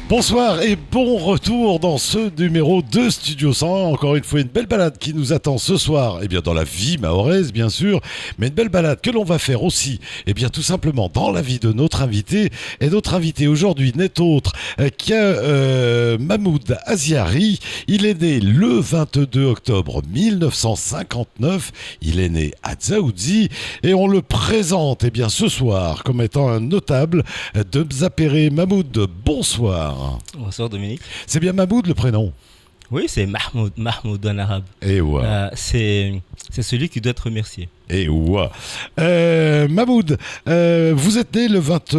Bonsoir et bon retour dans ce numéro de Studio 100. Encore une fois, une belle balade qui nous attend ce soir, eh bien dans la vie mahoraise bien sûr, mais une belle balade que l'on va faire aussi, eh bien tout simplement dans la vie de notre invité. Et notre invité aujourd'hui n'est autre que Mahmoud Aziari. Il est né le 22 octobre 1959. Il est né à Dzaoudzi et on le présente eh bien ce soir comme étant un notable de Mzapéré. Mahmoud, bonsoir. Bonsoir Dominique. C'est bien Mahmoud le prénom? Oui, c'est Mahmoud en arabe. Et ouais. C'est celui qui doit être remercié. Et ouais. Mahmoud, vous êtes né le 20...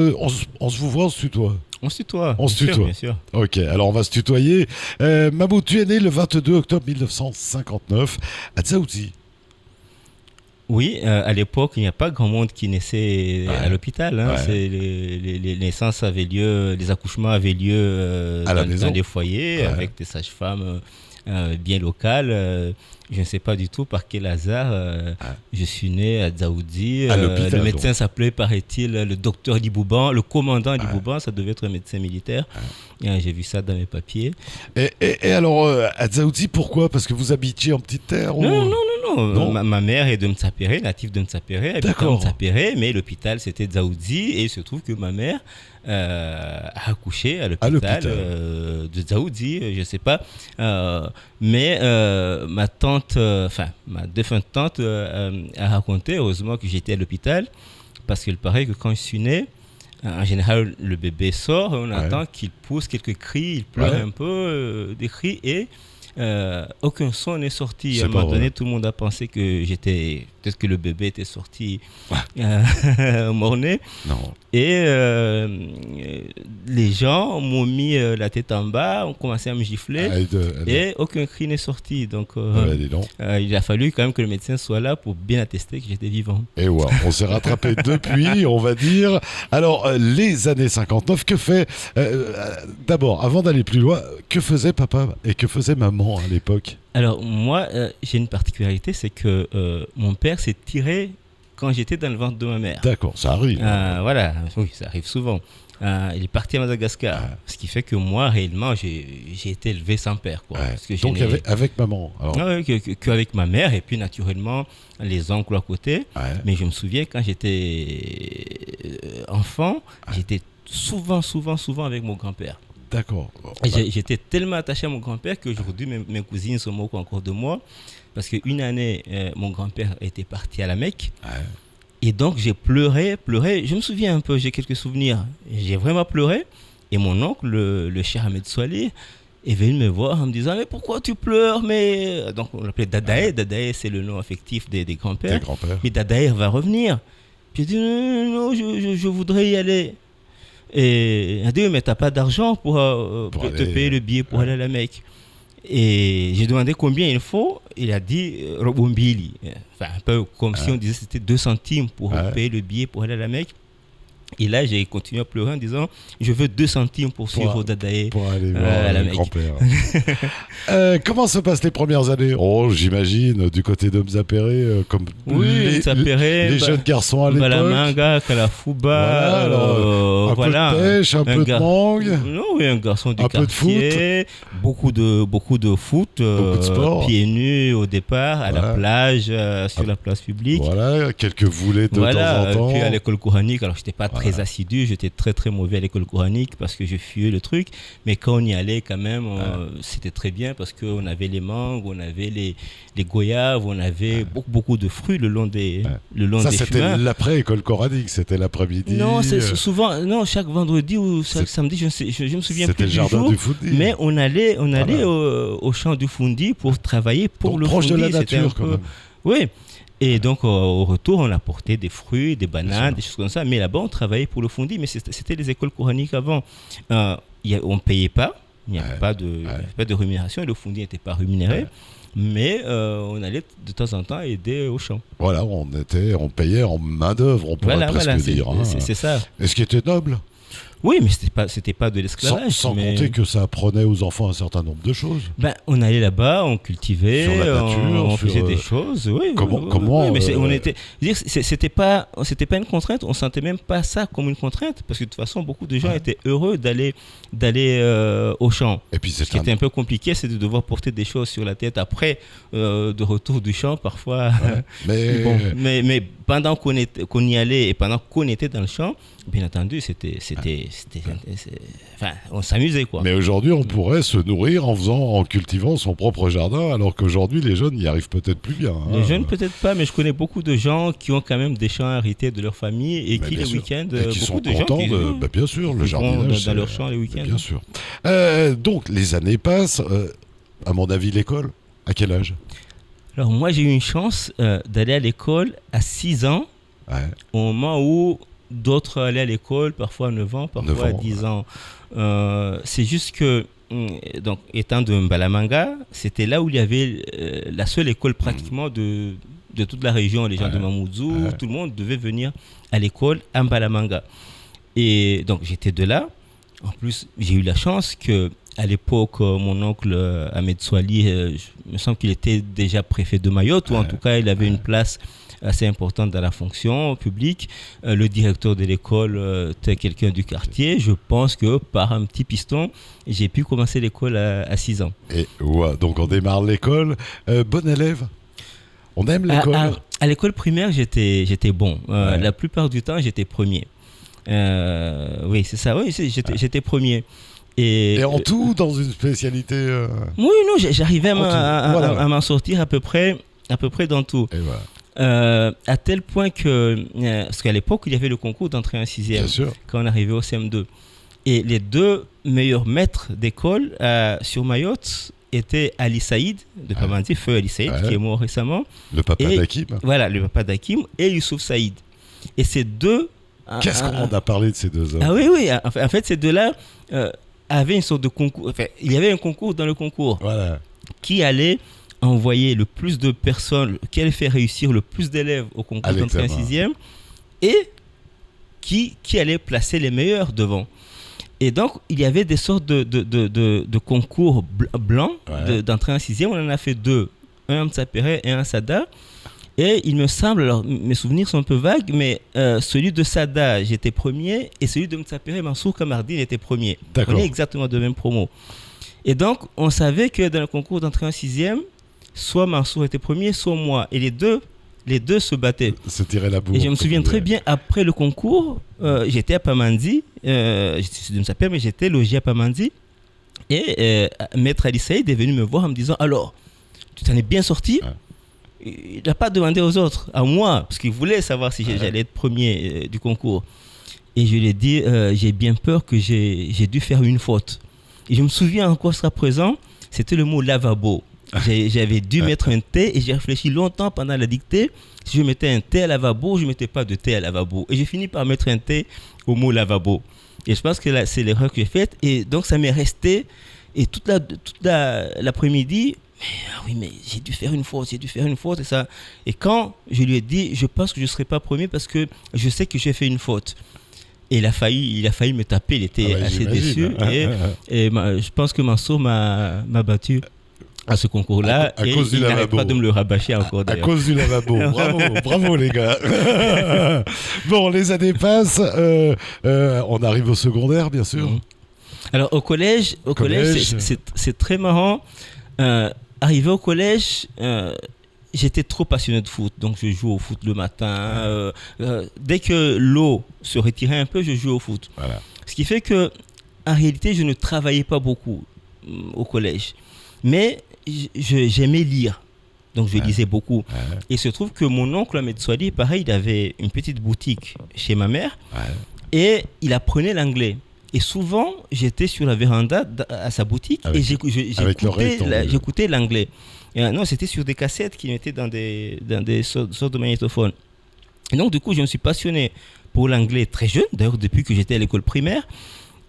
On se vous voit, on se tutoie? On se tutoie. On se tutoie. Bien sûr. Ok, alors on va se tutoyer. Mahmoud, tu es né le 22 octobre 1959 à Dzaoudzi. Oui, à l'époque, il n'y a pas grand monde qui naissait à l'hôpital. Hein. Ouais. Les naissances avaient lieu, les accouchements avaient lieu dans des foyers avec des sages-femmes bien locales. Je ne sais pas du tout par quel hasard je suis né à Dzaoudzi. Le médecin s'appelait, paraît-il, le docteur Dibouban, le commandant Dibouban, ça devait être un médecin militaire. J'ai vu ça dans mes papiers. Et alors, à Dzaoudzi, pourquoi? Parce que vous habitiez en petite terre ou... Non. Ma mère est de Mtsapéré, native de Mtsapéré, habite à Mtsapéré, mais l'hôpital c'était Dzaoudzi et il se trouve que ma mère a accouché à l'hôpital de Dzaoudzi, je ne sais pas, mais ma tante, ma défunte tante a raconté, heureusement que j'étais à l'hôpital, parce qu'il paraît que quand je suis né, en général le bébé sort et on attend qu'il pousse quelques cris, il pleure un peu, des cris et... aucun son n'est sorti. À un moment donné, tout le monde a pensé que peut-être que le bébé était sorti mort-né. Non. Et les gens m'ont mis la tête en bas, ont commencé à me gifler et aucun cri n'est sorti. Donc, il a fallu quand même que le médecin soit là pour bien attester que j'étais vivant. Et ouais, on s'est rattrapé depuis, on va dire. Alors, les années 59, que fait... d'abord, avant d'aller plus loin, que faisait papa et que faisait maman à l'époque? Alors, moi, j'ai une particularité, c'est que mon père s'est tiré quand j'étais dans le ventre de ma mère. D'accord, ça arrive. Voilà, oui, ça arrive souvent. Il est parti à Madagascar, ce qui fait que moi, réellement, j'ai été élevé sans père. Quoi, parce que donc avec maman qu'avec ma mère, et puis naturellement, les oncles à côté. Mais je me souviens, quand j'étais enfant, j'étais souvent avec mon grand-père. D'accord. J'étais tellement attaché à mon grand-père qu'aujourd'hui, mes cousines se moquent encore de moi. Parce qu'une année, mon grand-père était parti à la Mecque. Et donc, j'ai pleuré. Je me souviens un peu, j'ai quelques souvenirs. J'ai vraiment pleuré. Et mon oncle, le Cheikh Ahmed Soali, est venu me voir en me disant « Mais pourquoi tu pleures ?» Donc, on l'appelait Dadae. Dadae, c'est le nom affectif des grands-pères. Mais Dadae va revenir. Puis j'ai dit « Non, je voudrais y aller. » Et il a dit « Mais tu n'as pas d'argent pour te payer le billet pour aller à la Mecque. » Et j'ai demandé combien il faut. Il a dit Robombili. Enfin, un peu comme si on disait que c'était 2 centimes pour payer le billet pour aller à la Mecque. Et là, j'ai continué à pleurer en disant je veux 2 centimes pour suivre Dadae pour aller voir à la Mecque. Grand-père. Comment se passent les premières années? J'imagine du côté de Mzapéré, comme les jeunes garçons à l'époque. Balamanga, Kalafuba, un peu de pêche, un peu de mangue. Oui, un garçon du quartier, beaucoup de foot, beaucoup de sport. Pieds nus au départ, à la plage, sur la place publique. Voilà, quelques voulées de temps en temps. Puis à l'école coranique, alors j'étais pas très assidu, j'étais très mauvais à l'école coranique parce que je fuyais le truc, mais quand on y allait quand même, c'était très bien parce qu'on avait les mangues, on avait les goyaves, on avait beaucoup de fruits le long des chemins. Ça, c'était l'après-école coranique, c'était l'après-midi. Non, c'est souvent, chaque vendredi ou chaque samedi, je me souviens plus du jour. C'était le jardin du Foundi. Mais on allait au champ du Foundi pour travailler pour donc, le proche Foundi. De la nature, quand même. Oui. Et donc, au retour, on apportait des fruits, des bananes, des choses comme ça. Mais là-bas, on travaillait pour le Foundi. Mais c'était les écoles coraniques avant. On ne payait pas. Il n'y avait pas de rémunération. Et le Foundi n'était pas rémunéré. Mais on allait de temps en temps aider au champ. Voilà, on payait en main-d'œuvre, on pourrait presque dire. C'est ça. Et ce qui était noble. Oui, mais c'était pas de l'esclavage. Sans mais... compter que ça apprenait aux enfants un certain nombre de choses. Ben, on allait là-bas, on cultivait, Sur la nature, on faisait des choses. Oui, comment mais on était, je veux dire, c'était pas une contrainte. On sentait même pas ça comme une contrainte, parce que de toute façon, beaucoup de gens étaient heureux d'aller au champ. Et puis Ce qui était un peu compliqué, c'est de devoir porter des choses sur la tête après de retour du champ, parfois. Ouais, mais pendant qu'on y allait et pendant qu'on était dans le champ, bien entendu, enfin, on s'amusait, quoi. Mais aujourd'hui, on pourrait se nourrir en cultivant son propre jardin, alors qu'aujourd'hui, les jeunes n'y arrivent peut-être plus bien. Les jeunes, peut-être pas, mais je connais beaucoup de gens qui ont quand même des champs hérités de leur famille et qui, les week-ends, et qui beaucoup sont de gens contents qui bien sûr, le jardinage. Dans leur champ les week-ends. Bien sûr. Donc, les années passent. À mon avis, l'école, à quel âge? Alors, moi, j'ai eu une chance d'aller à l'école à 6 ans, au moment où d'autres allaient à l'école, parfois à 9 ans, parfois à 10 ans. C'est juste que, donc, étant de Mbalamanga, c'était là où il y avait la seule école pratiquement de toute la région. Les gens de Mamoudzou, tout le monde devait venir à l'école à Mbalamanga. Et donc, j'étais de là. En plus, j'ai eu la chance que à l'époque, mon oncle Ahmed Souali, il me semble qu'il était déjà préfet de Mayotte, ou en tout cas, il avait une place assez importante dans la fonction publique. Le directeur de l'école était quelqu'un du quartier. Je pense que par un petit piston, j'ai pu commencer l'école à 6 ans. Et donc on démarre l'école. Bon élève? On aime l'école? À l'école primaire, j'étais bon. La plupart du temps, j'étais premier. Oui, c'est ça. Oui, j'étais premier. Et en tout, dans une spécialité Oui, non, j'arrivais à m'en sortir à peu près dans tout. Et voilà. À tel point que, parce qu'à l'époque, il y avait le concours d'entrée en 6e, quand on arrivait au CM2. Et les deux meilleurs maîtres d'école sur Mayotte étaient Ali Saïd, de Pamandi, feu Ali Saïd, qui est mort récemment. Le papa d'Hakim. Voilà, le papa d'Hakim, et Youssouf Saïd. Et ces deux... Qu'est-ce qu'on a parlé de ces deux hommes? Ah oui, en fait, ces deux-là avaient une sorte de concours. Enfin, il y avait un concours dans le concours. Voilà. Qui allait envoyer le plus de personnes, qui allait faire réussir le plus d'élèves au concours d'entrée en 6e, et qui allait placer les meilleurs devant. Et donc, il y avait des sortes de concours blancs d'entrée en 6e. On en a fait 2, un à Mtsapere et un à Sada. Et il me semble, alors mes souvenirs sont un peu vagues, mais celui de Sada, j'étais premier, et celui de Mtsapere, Mansour Kamardine, était premier. D'accord. On est exactement de même promo. Et donc, on savait que dans le concours d'entrée en 6e, soit Mansour était premier, soit moi. Et les deux se battaient. Se tiraient la bourre. Et je me souviens très bien, après le concours, j'étais à Pamandi, j'étais de Mtsapere, mais j'étais logé à Pamandi. Et Maître Ali Saïd est venu me voir en me disant, alors, tu t'en es bien sorti? Il n'a pas demandé aux autres, à moi, parce qu'il voulait savoir si j'allais être premier du concours. Et je lui ai dit, j'ai bien peur que j'ai dû faire une faute. Et je me souviens encore, sera présent, c'était le mot lavabo. J'avais dû mettre un T et j'ai réfléchi longtemps pendant la dictée. Si je mettais un T à lavabo, je ne mettais pas de T à lavabo. Et j'ai fini par mettre un T au mot lavabo. Et je pense que là, c'est l'erreur que j'ai faite. Et donc, ça m'est resté. Et toute l'après-midi, mais j'ai dû faire une faute, et ça. Et quand je lui ai dit, je pense que je ne serai pas premier parce que je sais que j'ai fait une faute. Et il a failli me taper, il était assez déçu. Et je pense que Mansour m'a battu à ce concours-là. À cause du il n'arrête lavabo. pas de me le rabâcher encore. À cause du lavabo. Bravo les gars. Bon, les années passent. On arrive au secondaire, bien sûr. Alors au collège, c'est très marrant. Arrivé au collège, j'étais trop passionné de foot, donc je jouais au foot le matin. Dès que l'eau se retirait un peu, je jouais au foot. Voilà. Ce qui fait que, en réalité, je ne travaillais pas beaucoup au collège, mais j'aimais lire, donc je lisais beaucoup. Et il se trouve que mon oncle Ahmed Souali, pareil, il avait une petite boutique chez ma mère, et il apprenait l'anglais. Et souvent, j'étais sur la véranda à sa boutique et j'écoutais l'anglais. Non, c'était sur des cassettes qui mettaient dans des sortes de magnétophones. Et donc, du coup, je me suis passionné pour l'anglais très jeune, d'ailleurs depuis que j'étais à l'école primaire,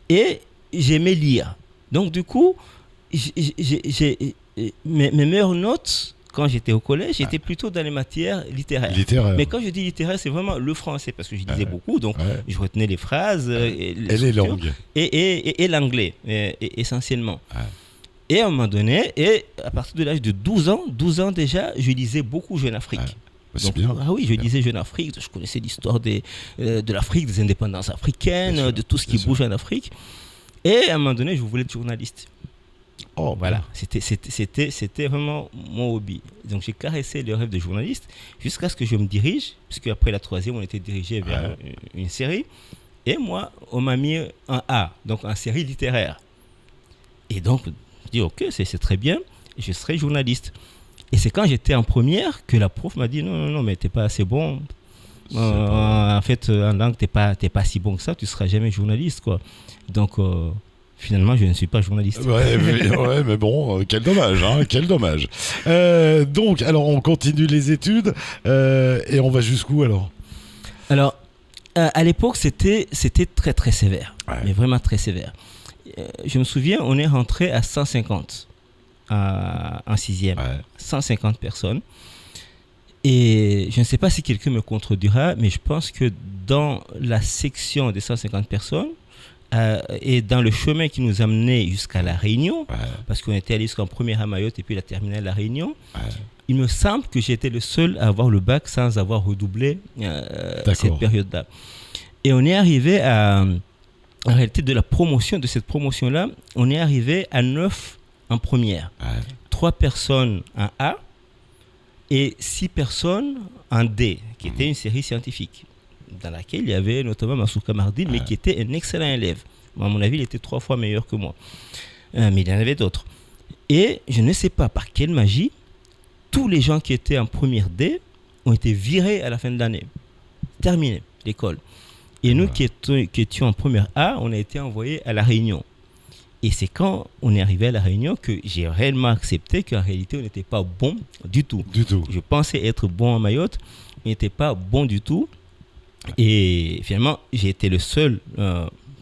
et j'aimais lire. Donc, du coup, mes meilleures notes, quand j'étais au collège, j'étais plutôt dans les matières littéraires. Mais quand je dis littéraire, c'est vraiment le français, parce que je lisais beaucoup, donc je retenais les phrases et les langues. Et l'anglais, essentiellement. Et à un moment donné, et à partir de l'âge de 12 ans déjà, je lisais beaucoup Jeune Afrique. C'est bien. Ah oui, je lisais Jeune Afrique, je connaissais l'histoire de l'Afrique, des indépendances africaines, de tout ce qui bouge en Afrique. Et à un moment donné, je voulais être journaliste. Voilà, c'était vraiment mon hobby. Donc j'ai caressé le rêve de journaliste jusqu'à ce que je me dirige, puisque après la troisième, on était dirigé vers une série. Et moi, on m'a mis un A, donc en série littéraire. Et donc, je dis ok, c'est très bien, je serai journaliste. Et c'est quand j'étais en première que la prof m'a dit non, mais t'es pas assez bon. En fait, en langue, t'es pas si bon que ça, tu seras jamais journaliste, quoi. Donc finalement, je ne suis pas journaliste. Mais bon, quel dommage, quel dommage. Donc, alors, on continue les études et on va jusqu'où alors ? Alors, à l'époque, c'était très très sévère, mais vraiment très sévère. Je me souviens, on est rentré à 150 en sixième, 150 personnes. Et je ne sais pas si quelqu'un me contredira, mais je pense que dans la section des 150 personnes, et dans le chemin qui nous amenait jusqu'à La Réunion, parce qu'on était allé jusqu'en première à Mayotte et puis la terminale La Réunion, il me semble que j'étais le seul à avoir le bac sans avoir redoublé cette période-là. Et on est arrivé en réalité de cette promotion-là, on est arrivé à 9 en première. 3 personnes en A et 6 personnes en D, qui était une série scientifique, dans laquelle il y avait notamment Massouka Mardine, mais qui était un excellent élève. À mon avis, il était 3 fois meilleur que moi. Mais il y en avait d'autres. Et je ne sais pas par quelle magie, tous les gens qui étaient en première D ont été virés à la fin de l'année. Terminé l'école. Et nous qui étions en première A, on a été envoyés à La Réunion. Et c'est quand on est arrivé à La Réunion que j'ai réellement accepté qu'en réalité, on n'était pas bon du tout. Je pensais être bon à Mayotte, mais on n'était pas bon du tout. Et finalement, j'ai été le seul,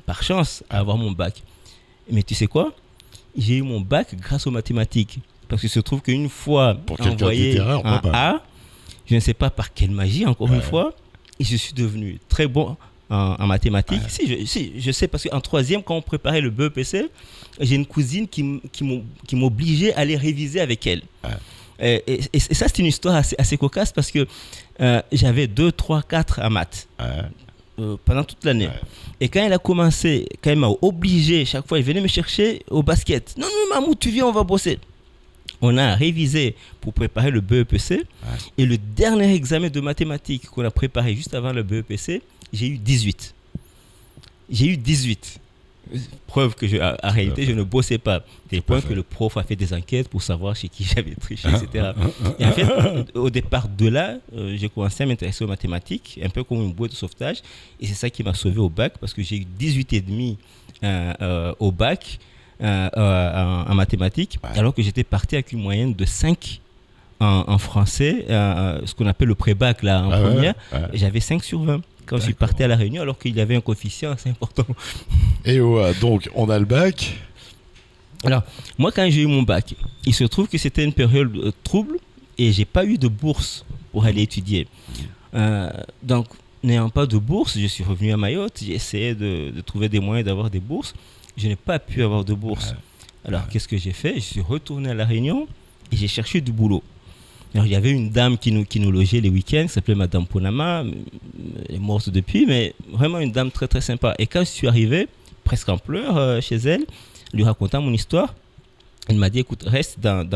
par chance, à avoir mon bac. Mais tu sais quoi ? J'ai eu mon bac grâce aux mathématiques. Parce qu'il se trouve qu'une fois envoyé en A, je ne sais pas par quelle magie, encore une fois, je suis devenu très bon en mathématiques. Si, je sais, parce qu'en troisième, quand on préparait le BEPC, j'ai une cousine qui m'obligeait à aller réviser avec elle. Et ça, c'est une histoire assez cocasse parce que j'avais 2, 3, 4 en maths pendant toute l'année. Et quand elle m'a obligé, chaque fois, elle venait me chercher au basket. Non, Mamou, tu viens, on va bosser. On a révisé pour préparer le BEPC. Et le dernier examen de mathématiques qu'on a préparé juste avant le BEPC, j'ai eu 18. Preuve que en réalité, je ne bossais pas. C'était le point que le prof a fait des enquêtes pour savoir chez qui j'avais triché, etc. Et en fait, au départ de là, j'ai commencé à m'intéresser aux mathématiques, un peu comme une boîte de sauvetage. Et c'est ça qui m'a sauvé au bac, parce que j'ai eu 18,5 au bac en mathématiques, alors que j'étais parti avec une moyenne de 5 en français, ce qu'on appelle le pré-bac là, en première. Et j'avais 5 sur 20. Quand je suis parti à La Réunion, alors qu'il y avait un coefficient assez important. Et donc, on a le bac. Alors, moi, quand j'ai eu mon bac, il se trouve que c'était une période trouble et j'ai pas eu de bourse pour aller étudier. Donc, n'ayant pas de bourse, je suis revenu à Mayotte. J'ai essayé de trouver des moyens d'avoir des bourses. Je n'ai pas pu avoir de bourse. Alors, qu'est-ce que j'ai fait ? Je suis retourné à La Réunion et j'ai cherché du boulot. Alors, il y avait une dame qui nous logeait les week-ends, qui s'appelait Madame Ponama. Elle est morte depuis, mais vraiment une dame très très sympa. Et quand je suis arrivé, presque en pleurs chez elle, lui racontant mon histoire, elle m'a dit, écoute, reste dans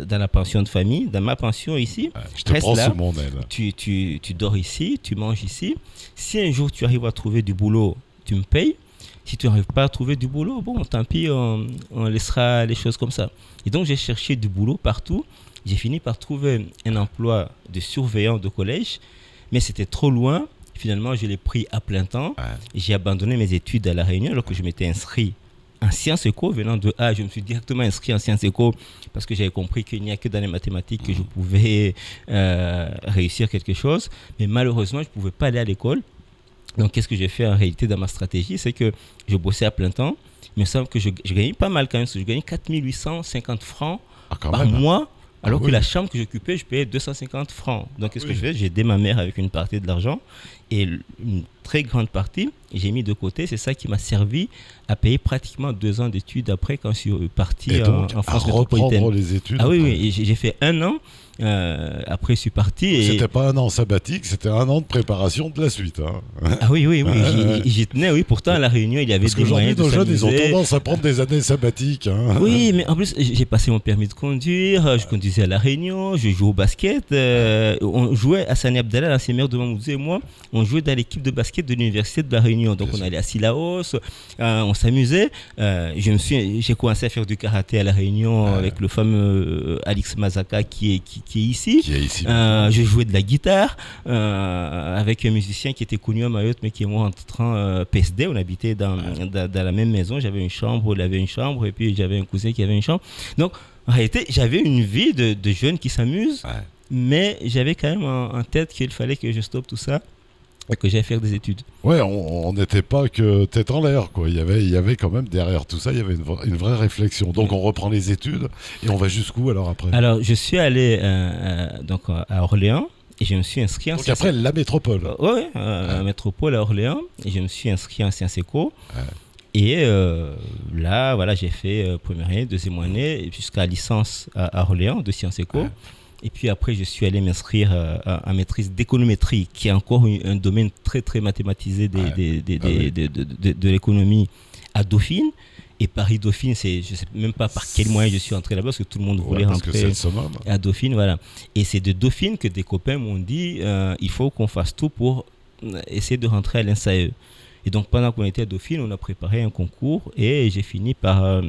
la pension de famille, dans ma pension ici. Je te prends sous mon aile. Tu dors ici, tu manges ici. Si un jour tu arrives à trouver du boulot, tu me payes. Si tu n'arrives pas à trouver du boulot, bon, tant pis, on laissera les choses comme ça. Et donc, j'ai cherché du boulot partout. J'ai fini par trouver un emploi de surveillant de collège, mais c'était trop loin. Finalement, je l'ai pris à plein temps. J'ai abandonné mes études à La Réunion alors que je m'étais inscrit en sciences éco. Venant de A, je me suis directement inscrit en sciences éco parce que j'avais compris qu'il n'y a que dans les mathématiques que je pouvais réussir quelque chose. Mais malheureusement, je ne pouvais pas aller à l'école. Donc, qu'est-ce que j'ai fait en réalité dans ma stratégie ? C'est que je bossais à plein temps. Il me semble que je gagnais pas mal quand même. Je gagnais 4 850 francs par mois Alors que la chambre que j'occupais, je payais 250 francs. Donc, qu'est-ce que je fais? J'ai aidé ma mère avec une partie de l'argent et une très grande partie, j'ai mis de côté. C'est ça qui m'a servi à payer pratiquement 2 ans d'études après quand je suis parti en France métropolitaine. Reprendre les études. Ah oui, j'ai fait 1 an. Après, je suis parti. Et... C'était pas un an sabbatique, c'était 1 an de préparation de la suite. Hein. Ah oui, j'y tenais, oui. Pourtant, à La Réunion, il y avait des moyens de s'amuser. Parce qu'aujourd'hui, nos jeunes, ils ont tendance à prendre des années sabbatiques. Hein. Oui, mais en plus, j'ai passé mon permis de conduire, je conduisais à La Réunion, je jouais au basket. On jouait à Sani Abdallah, l'ancien maire de Mamoudzou et moi, on jouait dans l'équipe de basket de l'université de La Réunion. Donc, on allait à Silaos, on s'amusait. J'ai commencé à faire du karaté à La Réunion avec le fameux Alix Mazaka qui est ici. Je jouais de la guitare avec un musicien qui était connu à Mayotte, mais qui est mort en train PSD. On habitait dans la même maison. J'avais une chambre, il avait une chambre, et puis j'avais un cousin qui avait une chambre. Donc, en réalité, j'avais une vie de jeune qui s'amuse, mais j'avais quand même en tête qu'il fallait que je stoppe tout ça et que j'aille faire des études. Ouais, on n'était pas que tête en l'air, quoi. Il y avait quand même derrière tout ça, il y avait une vraie réflexion. Donc on reprend les études et on va jusqu'où alors après? Alors je suis allé donc à Orléans et je me suis inscrit en donc après la métropole. Oui, la métropole à Orléans, et je me suis inscrit en Sciences Éco. Et là, voilà, j'ai fait première année, deuxième année, jusqu'à licence à Orléans de Sciences Éco. Et puis après, je suis allé m'inscrire en maîtrise d'économétrie, qui est encore un domaine très, très mathématisé de l'économie à Dauphine. Et Paris-Dauphine, je ne sais même pas par quel moyen je suis entré là-bas, parce que tout le monde voulait rentrer à Dauphine. Voilà. Et c'est de Dauphine que des copains m'ont dit il faut qu'on fasse tout pour essayer de rentrer à l'INSAE. Et donc, pendant qu'on était à Dauphine, on a préparé un concours et j'ai fini par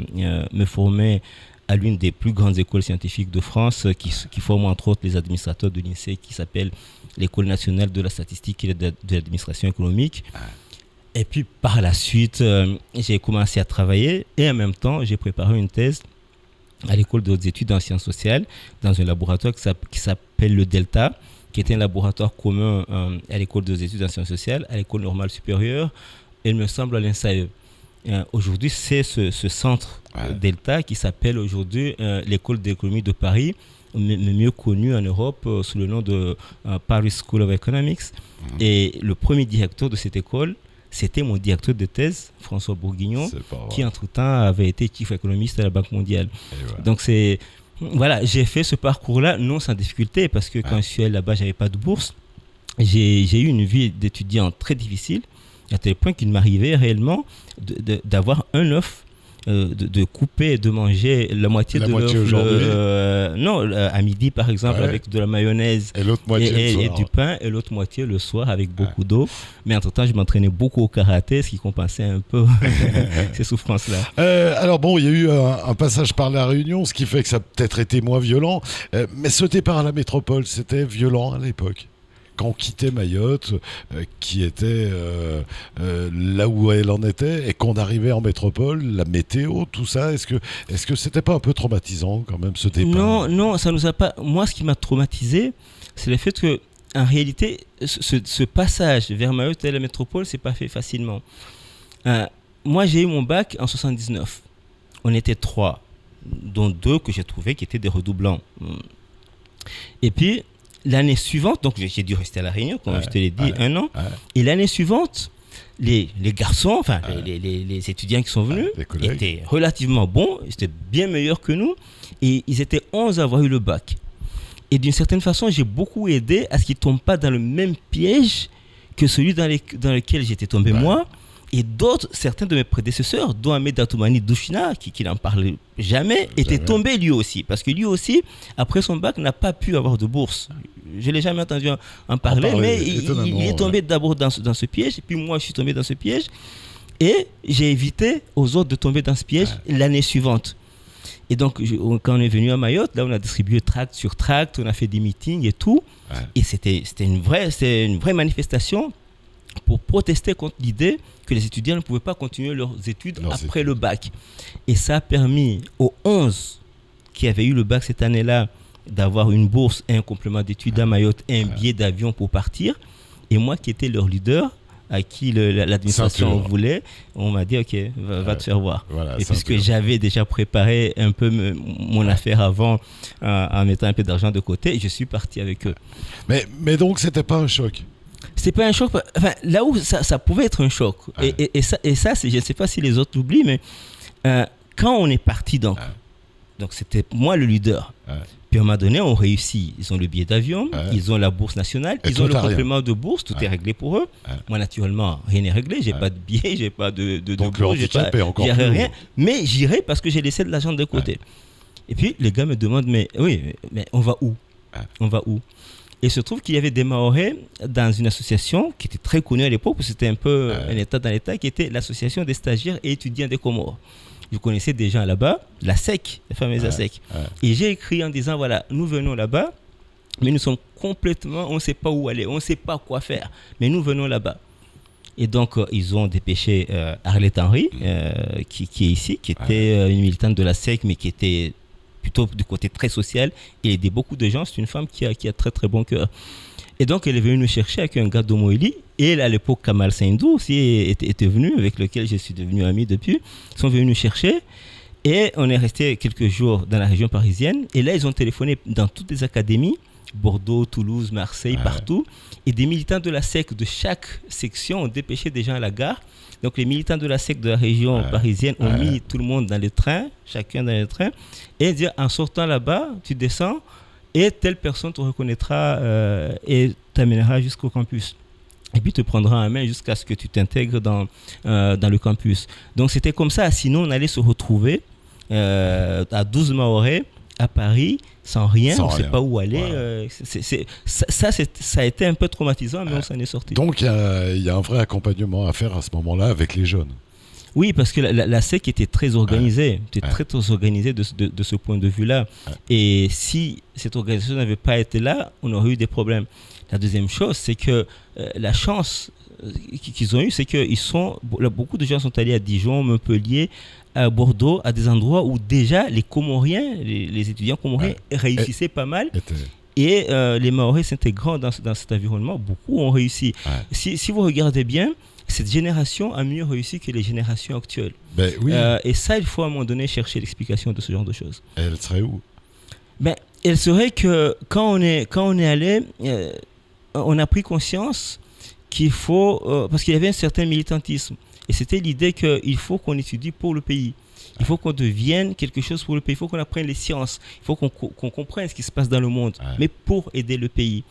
me former à l'une des plus grandes écoles scientifiques de France qui forme entre autres les administrateurs de l'INSEE, qui s'appelle l'École nationale de la statistique et de l'administration économique. Et puis par la suite, j'ai commencé à travailler et en même temps, j'ai préparé une thèse à l'école de hautes études en sciences sociales dans un laboratoire qui s'appelle le Delta, qui était un laboratoire commun à l'école de hautes études en sciences sociales, à l'école normale supérieure, et il me semble à l'INSAE. Aujourd'hui, c'est ce centre Delta qui s'appelle aujourd'hui l'école d'économie de Paris, mais mieux connue en Europe sous le nom de Paris School of Economics. Et le premier directeur de cette école, c'était mon directeur de thèse, François Bourguignon, qui entre-temps avait été chief économiste à la Banque mondiale. Donc voilà, j'ai fait ce parcours-là, non sans difficulté, parce que quand je suis allé là-bas, je n'avais pas de bourse. J'ai eu une vie d'étudiant très difficile, à tel point qu'il m'arrivait réellement d'avoir un œuf, de couper et de manger la moitié de l'œuf. Non, à midi par exemple, avec de la mayonnaise et l'autre moitié et du pain, et l'autre moitié le soir avec beaucoup d'eau. Mais entre-temps, je m'entraînais beaucoup au karaté, ce qui compensait un peu ces souffrances-là. Alors bon, il y a eu un passage par la Réunion, ce qui fait que ça a peut-être été moins violent. Mais ce départ à la métropole, c'était violent à l'époque? Quand on quittait Mayotte, qui était là où elle en était, et qu'on arrivait en métropole, la météo, tout ça, est-ce que c'était pas un peu traumatisant quand même ce départ? Non, ça nous a pas. Moi, ce qui m'a traumatisé, c'est le fait que, en réalité, ce passage vers Mayotte et la métropole, c'est pas fait facilement. Moi, j'ai eu mon bac en 79. On était 3, dont 2 que j'ai trouvé qui étaient des redoublants. Et puis l'année suivante, donc j'ai dû rester à La Réunion, comme je te l'ai dit, 1 an. Et l'année suivante, les garçons, enfin les étudiants qui sont venus, étaient relativement bons, ils étaient bien meilleurs que nous, et ils étaient 11 à avoir eu le bac. Et d'une certaine façon, j'ai beaucoup aidé à ce qu'ils ne tombent pas dans le même piège que celui dans lequel j'étais tombé moi. Et certains de mes prédécesseurs, dont Ahmed Atoumani Douchina, qui n'en parlait jamais, était tombé lui aussi. Parce que lui aussi, après son bac, n'a pas pu avoir de bourse. Je ne l'ai jamais entendu en parler, mais il est tombé d'abord dans ce piège. Et puis moi, je suis tombé dans ce piège. Et j'ai évité aux autres de tomber dans ce piège l'année suivante. Et donc, quand on est venu à Mayotte, là, on a distribué tract sur tract, on a fait des meetings et tout. Et c'était une vraie manifestation pour protester contre l'idée que les étudiants ne pouvaient pas continuer leurs études après le bac. Et ça a permis aux 11 qui avaient eu le bac cette année-là d'avoir une bourse et un complément d'études à Mayotte et un billet d'avion pour partir. Et moi qui étais leur leader, à qui l'administration voulait, on m'a dit ok, va te faire voir. Voilà, et puisque j'avais déjà préparé un peu mon affaire avant en mettant un peu d'argent de côté, je suis parti avec eux. Mais donc c'était pas un choc? C'était pas un choc. Enfin, là où ça pouvait être un choc. Et ça, je ne sais pas si les autres l'oublient, mais quand on est parti donc c'était moi le leader. Puis à un moment donné, on réussit. Ils ont le billet d'avion, ils ont la bourse nationale, ils ont le complément de bourse, tout est réglé pour eux. Moi, naturellement, rien n'est réglé. J'ai pas de billet, j'ai pas de bourse, j'ai rien. Mais j'irai parce que j'ai laissé de l'argent de côté. Et puis les gars me demandent mais on va où? On va où? Et il se trouve qu'il y avait des Mahorais dans une association qui était très connue à l'époque, parce que c'était un peu un état dans l'état, qui était l'association des stagiaires et étudiants des Comores. Je connaissais des gens là-bas, la SEC, la fameuse SEC. Et j'ai écrit en disant, voilà, nous venons là-bas, mais nous sommes complètement, on ne sait pas où aller, on ne sait pas quoi faire, mais nous venons là-bas. Et donc, ils ont dépêché Arlette Henry, qui est ici, qui était une militante de la SEC, mais qui était plutôt du côté très social. Il aidait beaucoup de gens. C'est une femme qui a très très bon cœur. Et donc, elle est venue nous chercher avec un gars d'Omoili. Et à l'époque, Kamal Saindou aussi était venu, avec lequel je suis devenu ami depuis. Ils sont venus nous chercher. Et on est resté quelques jours dans la région parisienne. Et là, ils ont téléphoné dans toutes les académies, Bordeaux, Toulouse, Marseille, partout. Et des militants de la SEC de chaque section ont dépêché des gens à la gare. Donc, les militants de la SEC de la région parisienne ont mis tout le monde dans les trains, chacun dans les trains. Et dire, en sortant là-bas, tu descends et telle personne te reconnaîtra et t'amènera jusqu'au campus. Et puis te prendra en main jusqu'à ce que tu t'intègres dans le campus. Donc, c'était comme ça. Sinon, on allait se retrouver à 12 Mahorais à Paris, sans rien, on ne sait pas où aller. Ça a été un peu traumatisant, mais on s'en est sorti. Donc, il y a un vrai accompagnement à faire à ce moment-là avec les jeunes. Oui, parce que la SEC était très organisée, très organisée de ce point de vue-là. Et si cette organisation n'avait pas été là, on aurait eu des problèmes. La deuxième chose, c'est que la chance qu'ils ont eue, c'est que beaucoup de gens sont allés à Dijon, Montpellier, à Bordeaux, à des endroits où déjà les Comoriens, les étudiants comoriens réussissaient pas mal. Et les Mahorais s'intégrant dans cet environnement, beaucoup ont réussi. Si vous regardez bien, cette génération a mieux réussi que les générations actuelles. Et ça, il faut à un moment donné chercher l'explication de ce genre de choses. Elle serait où? Elle serait que quand on est allé, on a pris conscience qu'il faut, parce qu'il y avait un certain militantisme, et c'était l'idée qu'il faut qu'on étudie pour le pays. Il faut qu'on devienne quelque chose pour le pays. Il faut qu'on apprenne les sciences. Il faut qu'on comprenne ce qui se passe dans le monde, mais pour aider le pays.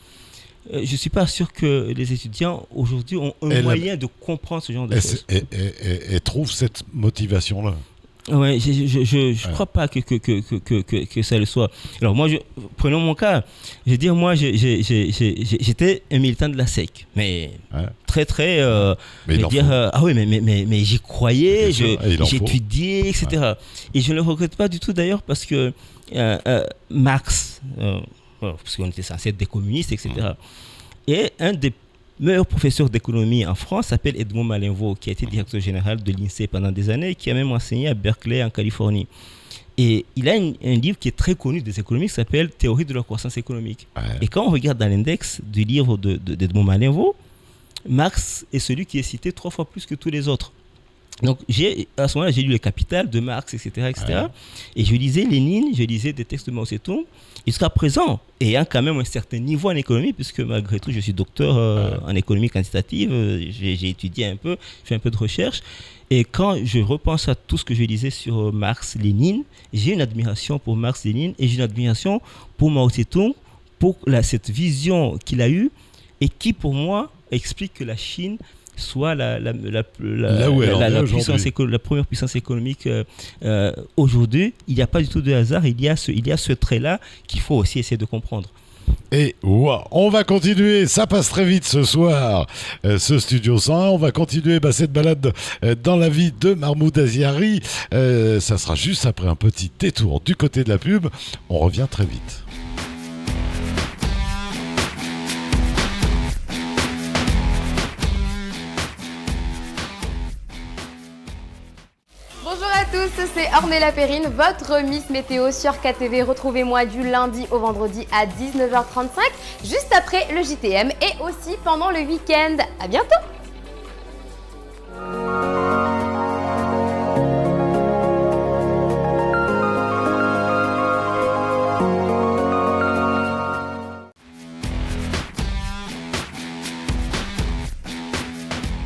Je ne suis pas sûr que les étudiants aujourd'hui ont un moyen de comprendre ce genre de choses. Et trouvent cette motivation-là. Ouais, je crois pas que ça le soit. Alors moi, prenons mon cas. Je veux dire, moi, j'étais un militant de la SEC, mais très mais j'y croyais, j'étudiais, etc. Et je ne le regrette pas du tout d'ailleurs parce que Marx, parce qu'on était censé être des communistes, etc. Et un des meilleur professeur d'économie en France s'appelle Edmond Malinvaud, qui a été directeur général de l'INSEE pendant des années et qui a même enseigné à Berkeley en Californie. Et il a un livre qui est très connu des économistes qui s'appelle Théorie de la croissance économique. Et quand on regarde dans l'index du livre d'Edmond Malinvaud, Marx est celui qui est cité 3 fois plus que tous les autres. Donc, à ce moment-là, j'ai lu Le Capital de Marx, etc. Et je lisais Lénine, je lisais des textes de Mao Tse-tung. Jusqu'à présent, ayant quand même un certain niveau en économie, puisque malgré tout, je suis docteur en économie quantitative, j'ai étudié un peu, fait un peu de recherche. Et quand je repense à tout ce que je lisais sur Marx, Lénine, j'ai une admiration pour Marx, Lénine, et j'ai une admiration pour Mao Tse-tung, pour cette vision qu'il a eue, et qui, pour moi, explique que la Chine soit la première puissance économique aujourd'hui. Il n'y a pas du tout de hasard, il y a ce trait-là qu'il faut aussi essayer de comprendre. Et on va continuer, ça passe très vite ce soir, ce Studio 101, on va continuer cette balade dans la vie de Mahmoud Aziari. Ça sera juste après un petit détour du côté de la pub, on revient très vite. C'est Ornella Perrine, votre Miss Météo sur KTV. Retrouvez-moi du lundi au vendredi à 19h35, juste après le JTM et aussi pendant le week-end. À bientôt!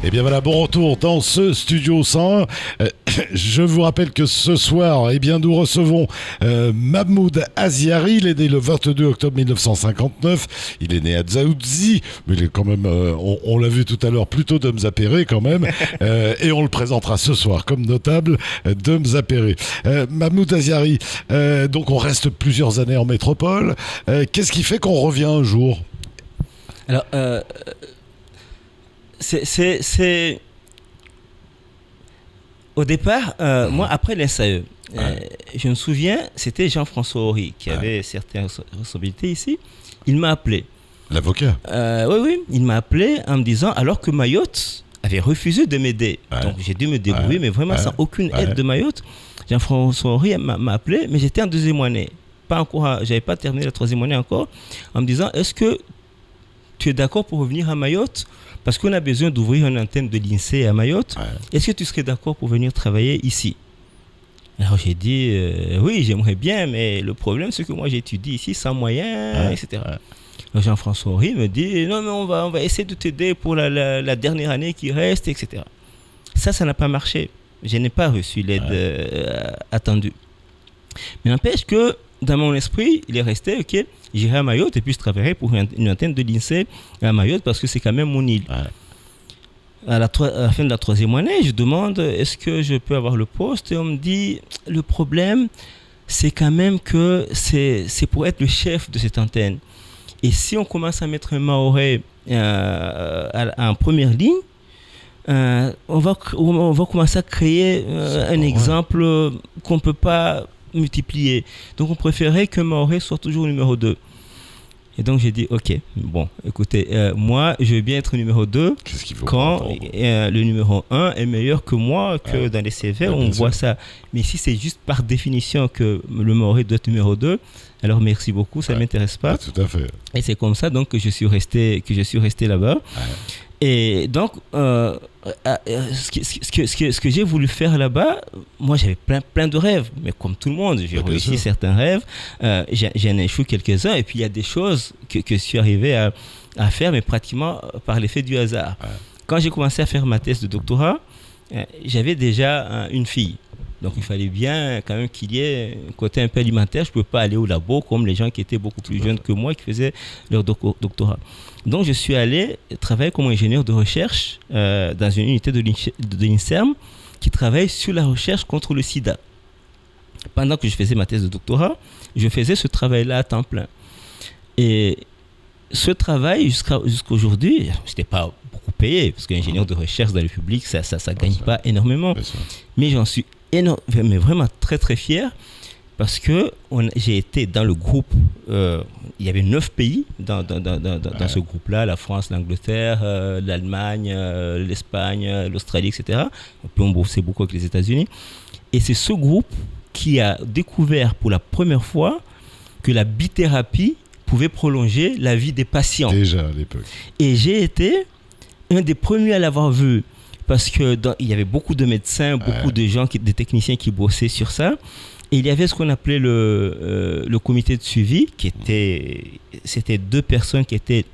Et bien voilà, bon retour dans ce Studio 101. Je vous rappelle que ce soir, eh bien, nous recevons Mahmoud Aziari. Il est né le 22 octobre 1959. Il est né à Dzaoudzi, mais il est quand même, on l'a vu tout à l'heure, plutôt d'Mzapéré quand même. Et on le présentera ce soir comme notable d'Mzapéré. Mahmoud Aziari, donc on reste plusieurs années en métropole. Qu'est-ce qui fait qu'on revient un jour ? Alors, c'est... Au départ, moi, après l'SAE, je me souviens, c'était Jean-François Horry qui avait certaines responsabilités ici. Il m'a appelé. L'avocat ? Oui, il m'a appelé en me disant, alors que Mayotte avait refusé de m'aider. Donc, j'ai dû me débrouiller, mais vraiment sans aucune aide de Mayotte. Jean-François Horry m'a appelé, mais j'étais en deuxième année. J'avais pas terminé la troisième année encore, en me disant, est-ce que tu es d'accord pour revenir à Mayotte ? Parce qu'on a besoin d'ouvrir une antenne de l'INSEE à Mayotte. Est-ce que tu serais d'accord pour venir travailler ici ? Alors j'ai dit, oui, j'aimerais bien, mais le problème, c'est que moi, j'étudie ici sans moyens, etc. Alors, Jean-François Horry me dit, non, mais on va essayer de t'aider pour la dernière année qui reste, etc. Ça n'a pas marché. Je n'ai pas reçu l'aide attendue. Mais n'empêche que, dans mon esprit, il est resté, ok, j'irai à Mayotte et puis je travaillerai pour une antenne de l'INSEE à Mayotte parce que c'est quand même mon île. À la fin de la troisième année, je demande est-ce que je peux avoir le poste et on me dit le problème, c'est quand même que c'est pour être le chef de cette antenne. Et si on commence à mettre un Mahorais en première ligne, on va commencer à créer un exemple qu'on ne peut pas multiplier. Donc on préférait que Mahorais soit toujours numéro 2. Et donc j'ai dit ok, bon écoutez, moi je vais bien être numéro 2 quand le numéro 1 est meilleur que moi, que dans les CV on voit ça. Mais si c'est juste par définition que le Mahorais doit être numéro 2, alors merci beaucoup, ça ne m'intéresse pas. Tout à fait. Et c'est comme ça donc que je suis resté là-bas. Et donc, ce que j'ai voulu faire là-bas, moi j'avais plein de rêves, mais comme tout le monde, j'ai réussi certains rêves, j'en ai échoué quelques-uns, et puis il y a des choses que je suis arrivé à faire, mais pratiquement par l'effet du hasard. Quand j'ai commencé à faire ma thèse de doctorat, j'avais déjà une fille. Donc il fallait bien quand même qu'il y ait un côté un peu alimentaire. Je ne pouvais pas aller au labo comme les gens qui étaient beaucoup plus jeunes que moi qui faisaient leur doctorat. Donc je suis allé travailler comme ingénieur de recherche dans une unité de l'INSERM qui travaille sur la recherche contre le sida. Pendant que je faisais ma thèse de doctorat, je faisais ce travail-là à temps plein. Et ce travail, jusqu'à aujourd'hui, je n'étais pas beaucoup payé, parce qu'ingénieur de recherche dans le public, ça ne gagne pas énormément. Mais j'en suis mais vraiment très très fier, parce que j'ai été dans le groupe, il y avait 9 pays dans ce groupe-là, la France, l'Angleterre, l'Allemagne, l'Espagne, l'Australie, etc. Puis on bossait beaucoup avec les États-Unis. Et c'est ce groupe qui a découvert pour la première fois que la bithérapie pouvait prolonger la vie des patients. Déjà à l'époque. Et j'ai été un des premiers à l'avoir vu. Parce qu'il y avait beaucoup de médecins, beaucoup de gens, des techniciens qui bossaient sur ça. Et il y avait ce qu'on appelait le comité de suivi, c'était 2 personnes qui étaient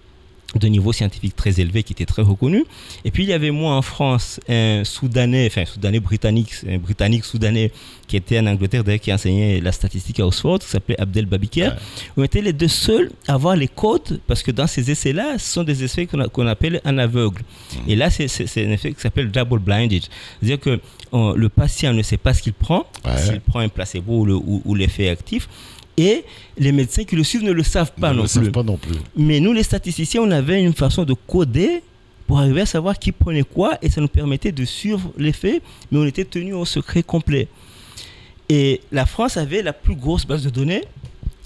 de niveau scientifique très élevé, qui étaient très reconnus. Et puis il y avait moi en France, un Britannique soudanais, qui était en Angleterre, d'ailleurs, qui enseignait la statistique à Oxford, qui s'appelait Abdel Babiker. On était les 2 seuls à avoir les codes, parce que dans ces essais-là, ce sont des essais qu'on appelle en aveugle. Et là, c'est un effet qui s'appelle double blinded. C'est-à-dire que le patient ne sait pas ce qu'il prend, s'il prend un placebo ou l'effet actif. Et les médecins qui le suivent ne le savent pas non plus. Mais nous, les statisticiens, on avait une façon de coder pour arriver à savoir qui prenait quoi, et ça nous permettait de suivre l'effet, mais on était tenus au secret complet. Et la France avait la plus grosse base de données,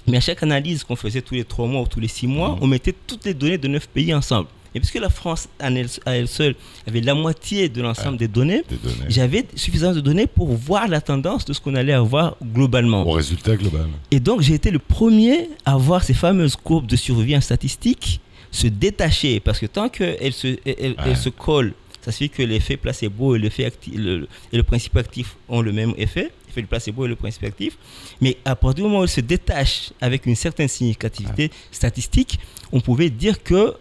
mais à chaque analyse qu'on faisait tous les 3 mois ou tous les 6 mois, on mettait toutes les données de 9 pays ensemble. Et puisque la France, à elle seule, avait la moitié de l'ensemble des données, j'avais suffisamment de données pour voir la tendance de ce qu'on allait avoir globalement. Au résultat global. Et donc, j'ai été le premier à voir ces fameuses courbes de survie en statistique se détacher. Parce que tant qu'elles se collent, ça signifie que l'effet placebo et le principe actif ont le même effet. L'effet du placebo et le principe actif. Mais à partir du moment où elles se détachent avec une certaine significativité statistique, on pouvait dire que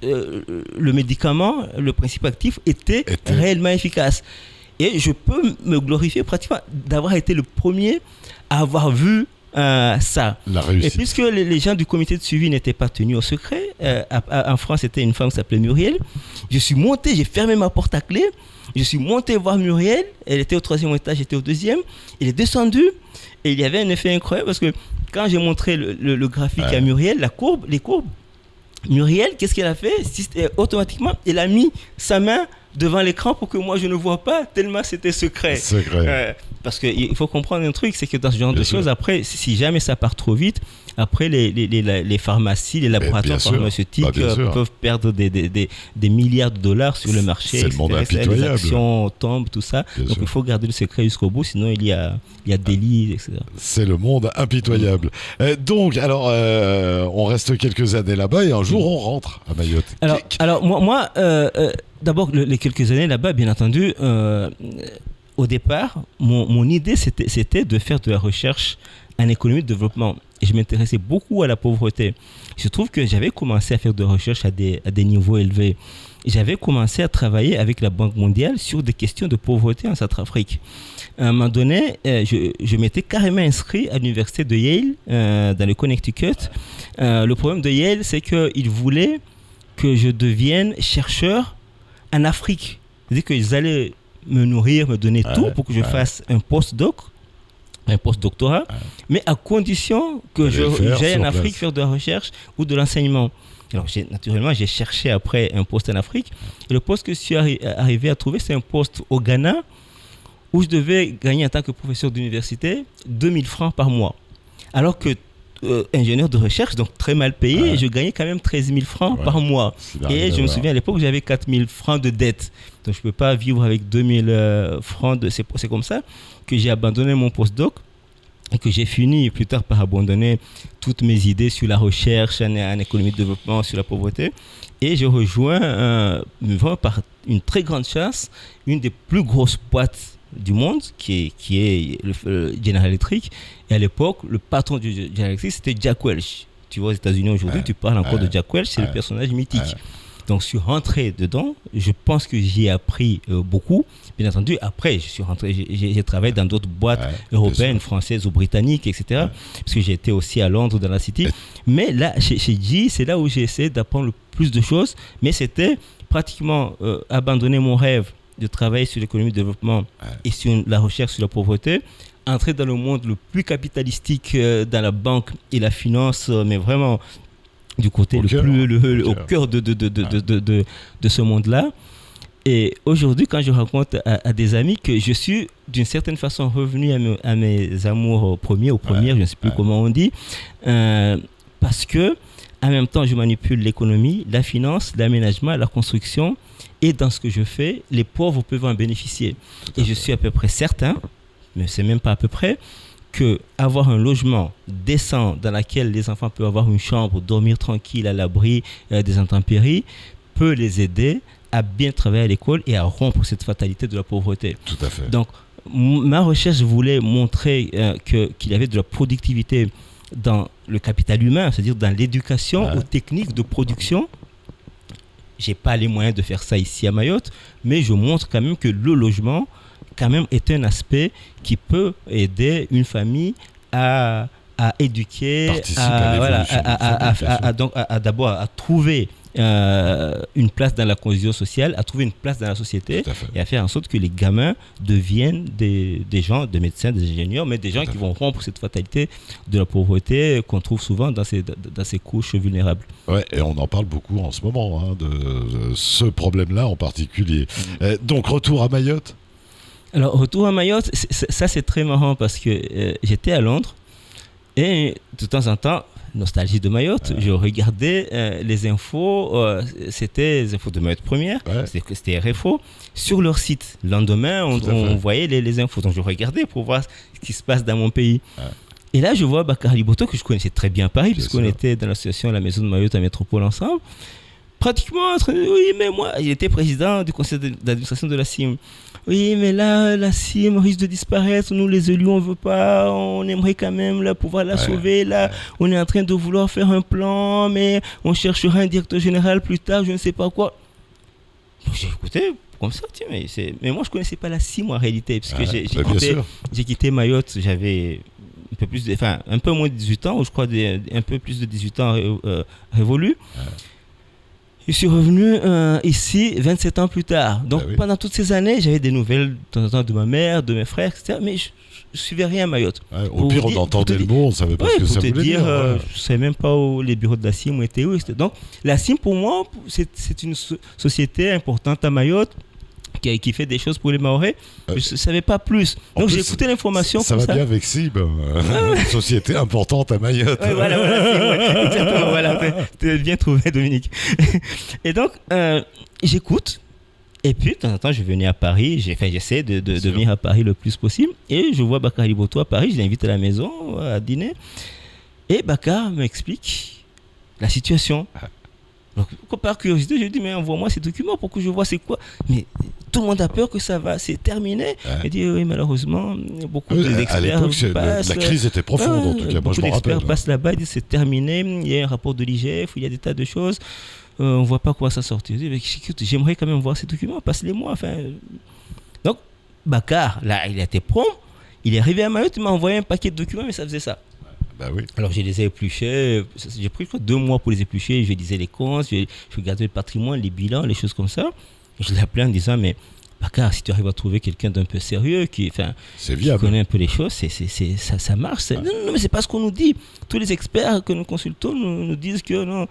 le médicament, le principe actif était réellement efficace. Et je peux me glorifier pratiquement d'avoir été le premier à avoir vu ça. La réussite. Et puisque les gens du comité de suivi n'étaient pas tenus au secret, en France, c'était une femme qui s'appelait Muriel. Je suis monté, j'ai fermé ma porte à clé. Je suis monté voir Muriel. Elle était au 3e étage, j'étais au 2e. Elle est descendue et il y avait un effet incroyable parce que quand j'ai montré le graphique à Muriel, les courbes, Muriel, qu'est-ce qu'elle a fait? Automatiquement, elle a mis sa main devant l'écran pour que moi je ne vois pas, tellement c'était secret. Parce qu'il faut comprendre un truc, c'est que dans ce genre de choses, après, si jamais ça part trop vite, après les pharmacies, les laboratoires pharmaceutiques peuvent perdre des milliards de dollars sur le marché. C'est le monde impitoyable. Les actions tombent, tout ça. Donc il faut garder le secret jusqu'au bout, sinon il y a délit, etc. C'est le monde impitoyable. Donc, alors, on reste quelques années là-bas et un jour on rentre à Mayotte. Alors moi d'abord, les quelques années là-bas, bien entendu, au départ, mon idée, c'était de faire de la recherche en économie de développement. Et je m'intéressais beaucoup à la pauvreté. Il se trouve que j'avais commencé à faire de la recherche à des niveaux élevés. J'avais commencé à travailler avec la Banque mondiale sur des questions de pauvreté en Centrafrique. À un moment donné, je m'étais carrément inscrit à l'université de Yale, dans le Connecticut. Le problème de Yale, c'est qu'ils voulaient que je devienne chercheur en Afrique. C'est-à-dire qu'ils allaient me nourrir, me donner tout pour que je fasse un post-doctorat, mais à condition que j'aille en Afrique faire de la recherche ou de l'enseignement. Alors, naturellement, j'ai cherché après un poste en Afrique. Et le poste que je suis arrivé à trouver, c'est un poste au Ghana où je devais gagner en tant que professeur d'université 2000 francs par mois. Alors que ingénieur de recherche, donc très mal payé, et je gagnais quand même 13 000 francs par mois. Et je me souviens à l'époque, j'avais 4 000 francs de dette. Donc je ne peux pas vivre avec 2 000 francs. C'est comme ça que j'ai abandonné mon postdoc et que j'ai fini plus tard par abandonner toutes mes idées sur la recherche en économie de développement, sur la pauvreté. Et je rejoins, par une très grande chance, une des plus grosses boîtes du monde, qui est General Electric. Et à l'époque, le patron du General Electric, c'était Jack Welch. Tu vois, aux États-Unis aujourd'hui, tu parles encore de Jack Welch, c'est le personnage mythique. Donc, je suis rentré dedans. Je pense que j'y ai appris beaucoup. Bien entendu, après, je suis rentré, j'ai travaillé dans d'autres boîtes européennes, françaises ou britanniques, etc. Parce que j'ai été aussi à Londres, dans la City. Mais là, chez GE, c'est là où j'ai essayé d'apprendre le plus de choses. Mais c'était pratiquement abandonner mon rêve de travailler sur l'économie de développement et sur la recherche sur la pauvreté, entrer dans le monde le plus capitalistique dans la banque et la finance, mais vraiment du côté au cœur de ce monde-là. Et aujourd'hui, quand je raconte à des amis que je suis d'une certaine façon revenu à mes amours premiers, je ne sais plus comment on dit, parce que en même temps, je manipule l'économie, la finance, l'aménagement, la construction. Et dans ce que je fais, les pauvres peuvent en bénéficier. Et je suis à peu près certain, mais c'est même pas à peu près, qu'avoir un logement décent dans lequel les enfants peuvent avoir une chambre, dormir tranquille à l'abri des intempéries, peut les aider à bien travailler à l'école et à rompre cette fatalité de la pauvreté. Tout à fait. Donc, ma recherche voulait montrer qu'il y avait de la productivité dans le capital humain, c'est-à-dire dans l'éducation aux techniques de production. Je n'ai pas les moyens de faire ça ici à Mayotte, mais je montre quand même que le logement quand même est un aspect qui peut aider une famille à éduquer, d'abord à trouver une place dans la cohésion sociale, à trouver une place dans la société et à faire en sorte que les gamins deviennent des gens, des médecins, des ingénieurs, mais des gens qui vont rompre cette fatalité de la pauvreté qu'on trouve souvent dans ces couches vulnérables. Ouais, et on en parle beaucoup en ce moment, de ce problème-là en particulier. Donc, retour à Mayotte ? Alors, retour à Mayotte, ça c'est très marrant parce que j'étais à Londres et de temps en temps, nostalgie de Mayotte, je regardais les infos, c'était les infos de Mayotte Première, c'était RFO, sur leur site. Le lendemain, on voyait les infos, donc je regardais pour voir ce qui se passe dans mon pays. Et là, je vois Bakary Boto, que je connaissais très bien à Paris, puisqu'on était dans l'association La Maison de Mayotte à Métropole ensemble. pratiquement en train de dire, oui, mais moi, il était président du conseil d'administration de la CIM. Oui, mais là, la CIM risque de disparaître. Nous, les élus, on ne veut pas. On aimerait quand même là, pouvoir la sauver. Là, on est en train de vouloir faire un plan, mais on cherchera un directeur général plus tard, je ne sais pas quoi. Donc, j'ai écouté comme ça, tiens, mais moi, je ne connaissais pas la CIM en réalité, parce que j'ai quitté Mayotte, j'avais un peu moins de 18 ans, ou je crois un peu plus de 18 ans révolus. Je suis revenu ici 27 ans plus tard. Donc pendant toutes ces années, j'avais des nouvelles de temps en temps de ma mère, de mes frères, etc. Mais je ne suivais rien à Mayotte. Au pire, on entendait le mot, on ne savait pas ce que ça voulait dire. Je ne savais même pas où les bureaux de la CIM étaient où. Donc la CIM, pour moi, c'est une société importante à Mayotte qui fait des choses pour les Mahorais. Je ne savais pas plus. Donc j'ai écouté l'information. Ça va bien avec CIB, une société importante à Mayotte. Voilà, exactement. Voilà, tu as bien trouvé, Dominique. Et donc, j'écoute. Et puis, de temps en temps, je venais à Paris. J'essaie de venir à Paris le plus possible. Et je vois Bakar Liboto à Paris. Je l'invite à la maison à dîner. Et Bakar m'explique la situation. Donc, par curiosité, je lui dis, mais envoie-moi ces documents pour que je vois c'est quoi. Mais tout le monde a peur que ça va, c'est terminé. Il dit, oui, malheureusement, beaucoup d'experts à l'époque, la crise était profonde, en tout cas. Moi, je me rappelle. Beaucoup d'experts passent là-bas, ils disent, c'est terminé. Il y a un rapport de l'IGF, il y a des tas de choses. On ne voit pas quoi ça sortir. Je dis, mais écoute, j'aimerais quand même voir ces documents, passe-les-moi. Donc, Bakar, là, il a été prompt. Il est arrivé à Mayotte, il m'a envoyé un paquet de documents, mais ça faisait ça. Alors je les ai épluchés, j'ai pris 2 mois pour les éplucher, je lisais les comptes, je regardais le patrimoine, les bilans, les choses comme ça. Et je l'ai appelé en disant, mais Bakar, si tu arrives à trouver quelqu'un d'un peu sérieux, qui connaît un peu les choses, ça marche. Non, mais c'est pas ce qu'on nous dit. Tous les experts que nous consultons nous disent que non.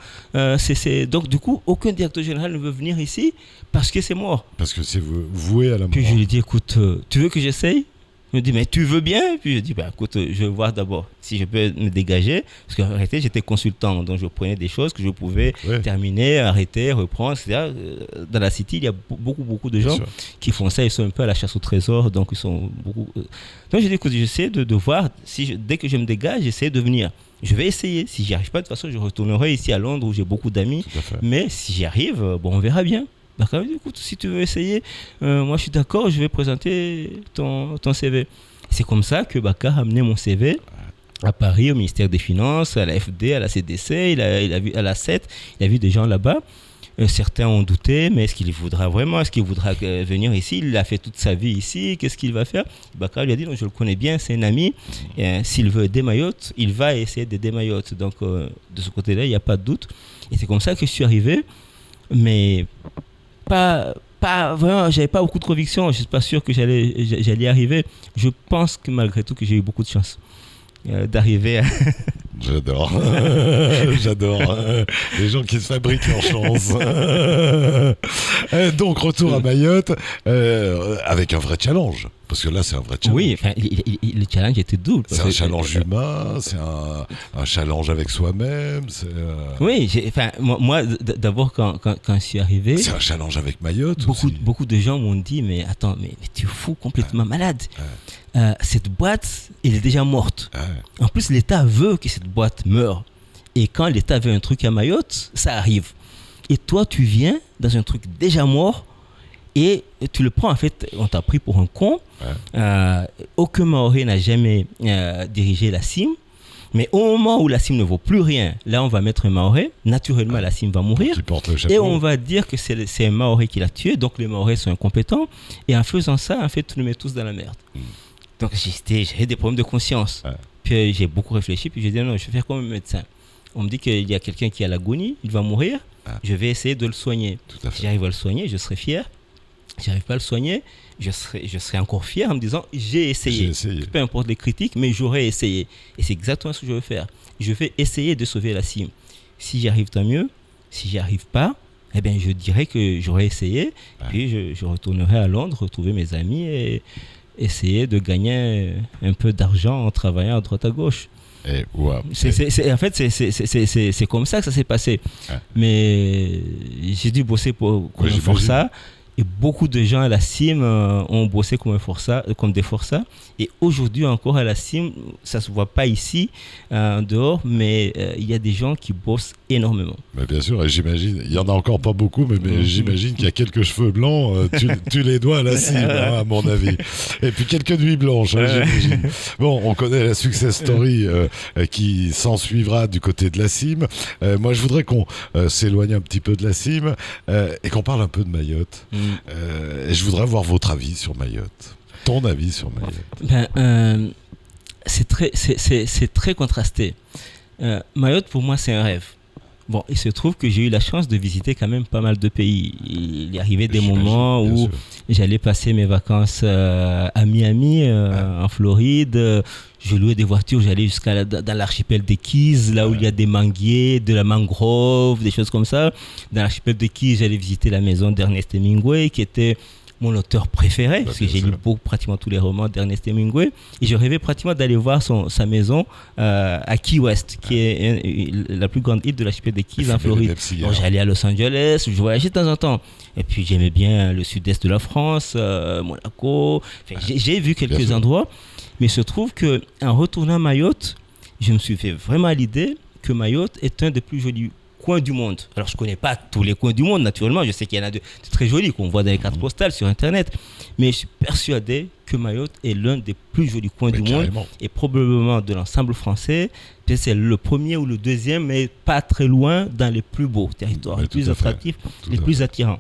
Donc du coup, aucun directeur général ne veut venir ici parce que c'est mort. Parce que c'est voué à la mort. Puis je lui ai dit, écoute, tu veux que j'essaye ? Il me dit, mais tu veux bien? Puis je dis, écoute, je vais voir d'abord si je peux me dégager. Parce qu'en réalité, j'étais consultant. Donc, je prenais des choses que je pouvais terminer, arrêter, reprendre, etc. Dans la City, il y a beaucoup de gens qui font ça. Ils sont un peu à la chasse au trésor. Donc, ils sont beaucoup. Donc, je dis, écoute, j'essaie de voir. Dès que je me dégage, j'essaie de venir. Je vais essayer. Si j'y arrive pas, de toute façon, je retournerai ici à Londres où j'ai beaucoup d'amis. Mais si j'y arrive, on verra bien. Bakar dit, écoute, si tu veux essayer, moi je suis d'accord, je vais présenter ton CV. C'est comme ça que Bakar a amené mon CV à Paris, au ministère des Finances, à la FD, à la CDC, il a vu à la CET, il a vu des gens là-bas. Certains ont douté, mais est-ce qu'il voudra vraiment, est-ce qu'il voudra venir ici? Il a fait toute sa vie ici, qu'est-ce qu'il va faire? Bakar lui a dit, non, je le connais bien, c'est un ami, s'il veut aider Mayotte, il va essayer d'aider Mayotte. Donc de ce côté-là, il n'y a pas de doute. Et c'est comme ça que je suis arrivé, mais pas vraiment, j'avais pas beaucoup de conviction, je suis pas sûr que j'allais y arriver. Je pense que malgré tout que j'ai eu beaucoup de chance d'arriver à... J'adore. Les gens qui se fabriquent leur chance. Donc retour à Mayotte avec un vrai challenge. Parce que là, c'est un vrai challenge. Oui, le challenge était double. C'est un challenge humain, c'est un challenge avec soi-même. Oui, moi, d'abord, quand je suis arrivé... C'est un challenge avec Mayotte beaucoup de gens m'ont dit, mais attends, mais tu es fou, complètement malade. Cette boîte, elle est déjà morte. En plus, l'État veut que cette boîte meure. Et quand l'État veut un truc à Mayotte, ça arrive. Et toi, tu viens dans un truc déjà mort et tu le prends, en fait, on t'a pris pour un con. Aucun Mahorais n'a jamais dirigé la CIM. Mais au moment où la CIM ne vaut plus rien, là, on va mettre un Mahorais. Naturellement, la CIM va mourir. Et on va dire que c'est un Mahorais qui l'a tué. Donc, les Mahorais sont incompétents. Et en faisant ça, en fait, tu nous mets tous dans la merde. Donc, j'avais des problèmes de conscience. Puis, j'ai beaucoup réfléchi. Puis, j'ai dit, non, je vais faire comme un médecin. On me dit qu'il y a quelqu'un qui a l'agonie, il va mourir. Je vais essayer de le soigner. Si j'arrive à le soigner, je serai fier. Si j'arrive pas à le soigner, je serai encore fier en me disant j'ai essayé. Peu importe les critiques, mais j'aurais essayé. Et c'est exactement ce que je veux faire. Je vais essayer de sauver la CIM. Si j'y arrive, tant mieux. Si j'y arrive pas, eh bien, je dirais que j'aurais essayé. Puis je retournerai à Londres, retrouver mes amis et essayer de gagner un peu d'argent en travaillant à droite à gauche. En fait, c'est comme ça que ça s'est passé. Mais j'ai dû bosser pour ça. Et beaucoup de gens à la CIM ont bossé comme des forçats. Et aujourd'hui encore à la CIM, ça ne se voit pas ici, en dehors, mais il y a des gens qui bossent énormément. Mais bien sûr, et j'imagine, il n'y en a encore pas beaucoup, mais j'imagine qu'il y a quelques cheveux blancs, tu les dois à la CIM, à mon avis. Et puis quelques nuits blanches, j'imagine. Bon, on connaît la success story qui s'en suivra du côté de la CIM. Moi, je voudrais qu'on s'éloigne un petit peu de la CIM et qu'on parle un peu de Mayotte. Et je voudrais avoir votre avis sur Mayotte. Ton avis sur Mayotte. C'est très contrasté. Mayotte, pour moi, c'est un rêve. Bon, il se trouve que j'ai eu la chance de visiter quand même pas mal de pays. Il y arrivait des moments où j'allais passer mes vacances à Miami, en Floride. Je louais des voitures, j'allais dans l'archipel des Keys, là où il y a des manguiers, de la mangrove, des choses comme ça. Dans l'archipel des Keys, j'allais visiter la maison d'Ernest Hemingway, qui était mon auteur préféré, parce que j'ai lu pratiquement tous les romans d'Ernest Hemingway. Et je rêvais pratiquement d'aller voir sa maison à Key West, qui est la plus grande île de l'archipel des Keys en Floride. Donc j'allais à Los Angeles, je voyageais de temps en temps. Et puis j'aimais bien le sud-est de la France, Monaco. Enfin, j'ai vu quelques endroits. Mais il se trouve qu'en retournant à Mayotte, je me suis fait vraiment à l'idée que Mayotte est un des plus jolis coins du monde. Alors, je ne connais pas tous les coins du monde, naturellement. Je sais qu'il y en a de très jolis qu'on voit dans les cartes postales sur Internet. Mais je suis persuadé que Mayotte est l'un des plus jolis coins du monde. Et probablement de l'ensemble français. Peut-être c'est le premier ou le deuxième, mais pas très loin dans les plus beaux territoires, les plus attractifs, les plus attirants.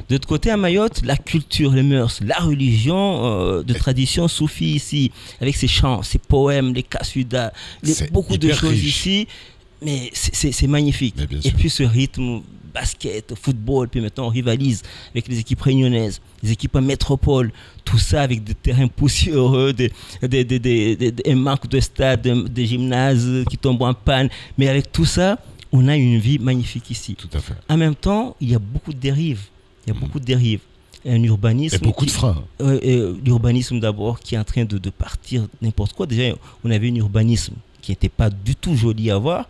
De l'autre côté, à Mayotte, la culture, les mœurs, la religion de tradition soufie ici, avec ses chants, ses poèmes, les kasudas, beaucoup de choses riche. Ici, mais c'est magnifique. Et puis ce rythme, basket, football, puis maintenant on rivalise avec les équipes réunionnaises, les équipes en métropole, tout ça avec des terrains poussiéreux, un manque de stade, des gymnases qui tombent en panne, mais avec tout ça, on a une vie magnifique ici. Tout à fait. En même temps, il y a beaucoup de dérives. Un urbanisme. Et beaucoup de freins. L'urbanisme d'abord qui est en train de partir n'importe quoi. Déjà, on avait un urbanisme qui n'était pas du tout joli à voir.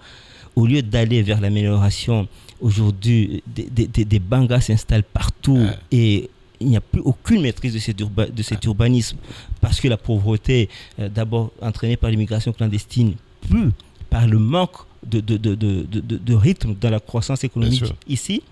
Au lieu d'aller vers l'amélioration, aujourd'hui, des bangas s'installent partout et il n'y a plus aucune maîtrise de cet urbanisme parce que la pauvreté, d'abord entraînée par l'immigration clandestine, plus par le manque de rythme dans la croissance économique ici,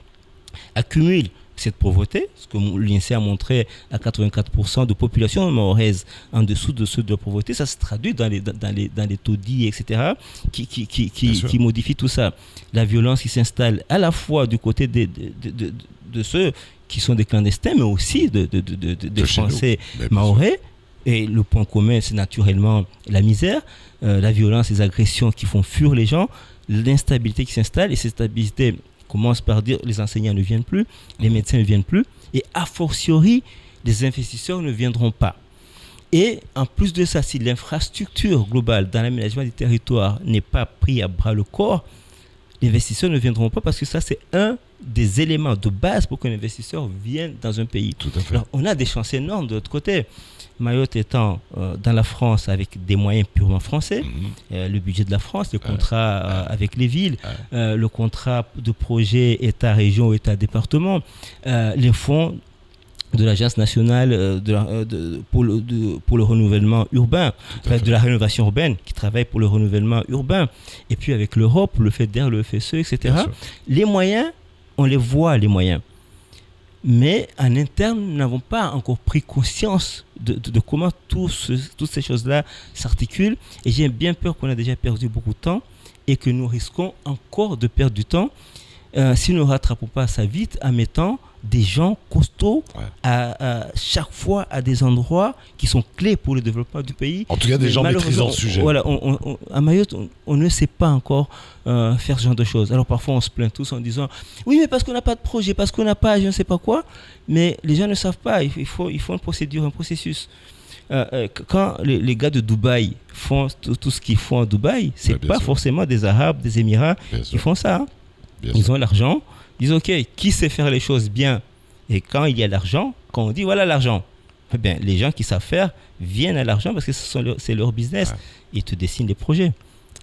accumule cette pauvreté, ce que l'INSEE a montré à 84% de population mahoraise en dessous de ceux de la pauvreté, ça se traduit dans les taudis, etc., qui modifient tout ça. La violence qui s'installe à la fois du côté de ceux qui sont des clandestins, mais aussi des Français mahorais. Et le point commun, c'est naturellement la misère, la violence, les agressions qui font fuir les gens, l'instabilité qui s'installe, et cette stabilité commence par dire les enseignants ne viennent plus, les médecins ne viennent plus, et a fortiori, les investisseurs ne viendront pas. Et en plus de ça, si l'infrastructure globale dans l'aménagement du territoire n'est pas prise à bras le corps, les investisseurs ne viendront pas parce que ça, c'est un des éléments de base pour qu'un investisseur vienne dans un pays. Tout à fait. Alors, on a des chances énormes de l'autre côté. Mayotte étant dans la France avec des moyens purement français, le budget de la France, les contrats avec les villes, le contrat de projet État-région ou État-département, les fonds de l'Agence nationale pour le renouvellement urbain, de la rénovation urbaine, qui travaille pour le renouvellement urbain, et puis avec l'Europe, le FEDER, le FSE, etc. Les moyens, on les voit, les moyens. Mais en interne, nous n'avons pas encore pris conscience de comment toutes ces choses-là s'articulent. Et j'ai bien peur qu'on a déjà perdu beaucoup de temps et que nous risquons encore de perdre du temps si nous ne rattrapons pas ça vite en mettant des gens costauds à chaque fois à des endroits qui sont clés pour le développement du pays. En tout cas, des gens maîtrisant le sujet. Voilà, à Mayotte, on ne sait pas encore faire ce genre de choses. Alors parfois, on se plaint tous en disant « Oui, mais parce qu'on n'a pas de projet, parce qu'on n'a pas je ne sais pas quoi. » Mais les gens ne savent pas. Il faut une procédure, un processus. Quand les gars de Dubaï font tout ce qu'ils font à Dubaï, ce n'est pas forcément des Arabes, des Émirats qui font ça. Hein. Ils ont l'argent. Ils disent, OK, qui sait faire les choses bien? Et quand il y a l'argent, quand on dit, voilà l'argent, eh bien, les gens qui savent faire viennent à l'argent parce que c'est leur business. Ils te dessinent les projets.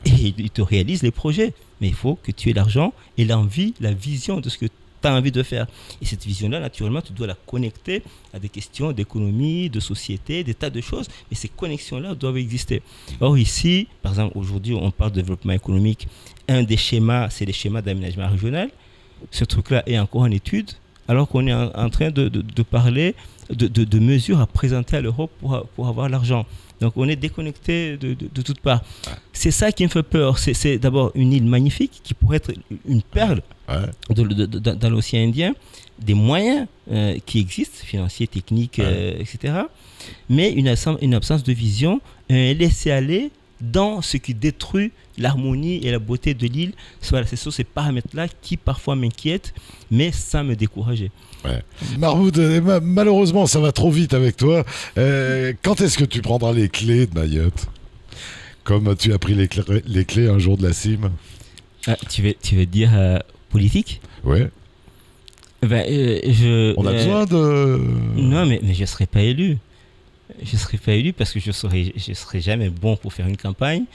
Et ils te réalisent les projets. Mais il faut que tu aies l'argent et l'envie, la vision de ce que tu as envie de faire. Et cette vision-là, naturellement, tu dois la connecter à des questions d'économie, de société, des tas de choses. Mais ces connexions-là doivent exister. Or, ici, par exemple, aujourd'hui, on parle de développement économique. Un des schémas, c'est les schémas d'aménagement régional. Ce truc-là est encore en étude, alors qu'on est en train de parler de mesures à présenter à l'Europe pour avoir l'argent. Donc on est déconnecté de toutes parts. C'est ça qui me fait peur. C'est d'abord une île magnifique qui pourrait être une perle dans l'océan Indien, des moyens qui existent, financiers, techniques, etc. Mais une absence de vision, un laisser-aller dans ce qui détruit l'harmonie et la beauté de l'île. Voilà, c'est sur ces paramètres-là qui parfois m'inquiètent, mais sans me décourager. Ouais. Mahmoud, malheureusement, ça va trop vite avec toi. Quand est-ce que tu prendras les clés de Mayotte ? Comme tu as pris les clés un jour de la cime. Tu veux dire politique ? Ouais. On a besoin de... Non, mais je ne serai pas élu. Je ne serai pas élu parce que je serai jamais bon pour faire une campagne.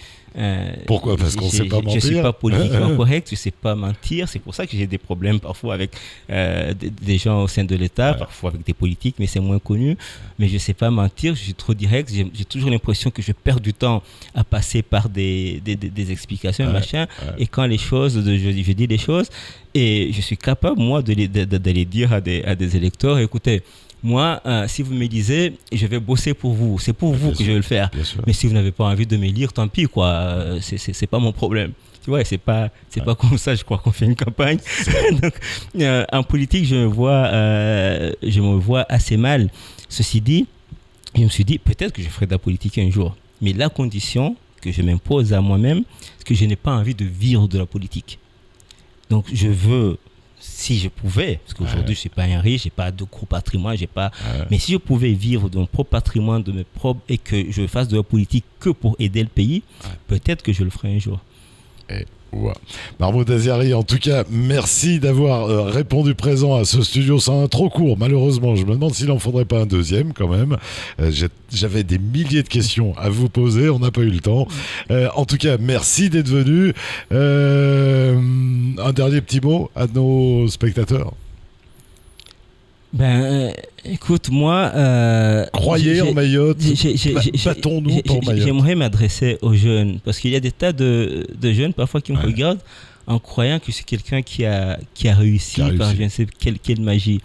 Pourquoi ? Parce qu'on ne sait pas mentir. Je ne suis pas politiquement correct, je ne sais pas mentir. C'est pour ça que j'ai des problèmes parfois avec des gens au sein de l'État, parfois avec des politiques, mais c'est moins connu. Mais je ne sais pas mentir, je suis trop direct. J'ai toujours l'impression que je perds du temps à passer par des explications, machin. Et quand les choses, je dis les choses, et je suis capable, moi, d'aller dire à des électeurs, écoutez, moi, si vous me disiez, je vais bosser pour vous, c'est pour vous que je vais le faire. Mais si vous n'avez pas envie de me lire, tant pis, quoi. C'est pas mon problème. Tu vois, c'est pas comme ça, je crois, qu'on fait une campagne. Donc, en politique, je me vois assez mal. Ceci dit, je me suis dit, peut-être que je ferai de la politique un jour. Mais la condition que je m'impose à moi-même, c'est que je n'ai pas envie de vivre de la politique. Donc, je veux... Si je pouvais, parce qu'aujourd'hui je ne suis pas un riche, je n'ai pas de gros patrimoine, mais si je pouvais vivre de mon propre patrimoine, de mes propres, et que je fasse de la politique que pour aider le pays, peut-être que je le ferai un jour. Mahmoud Aziari, en tout cas, merci d'avoir répondu présent à ce Studio 101 trop court. Malheureusement, je me demande s'il n'en faudrait pas un deuxième quand même. J'avais des milliers de questions à vous poser, on n'a pas eu le temps. En tout cas, merci d'être venu. Un dernier petit mot à nos spectateurs. Écoute, moi... Croyez en Mayotte, battons-nous pour Mayotte. J'aimerais m'adresser aux jeunes, parce qu'il y a des tas de jeunes parfois qui me regardent en croyant que c'est quelqu'un qui a réussi par je ne sais quelle magie.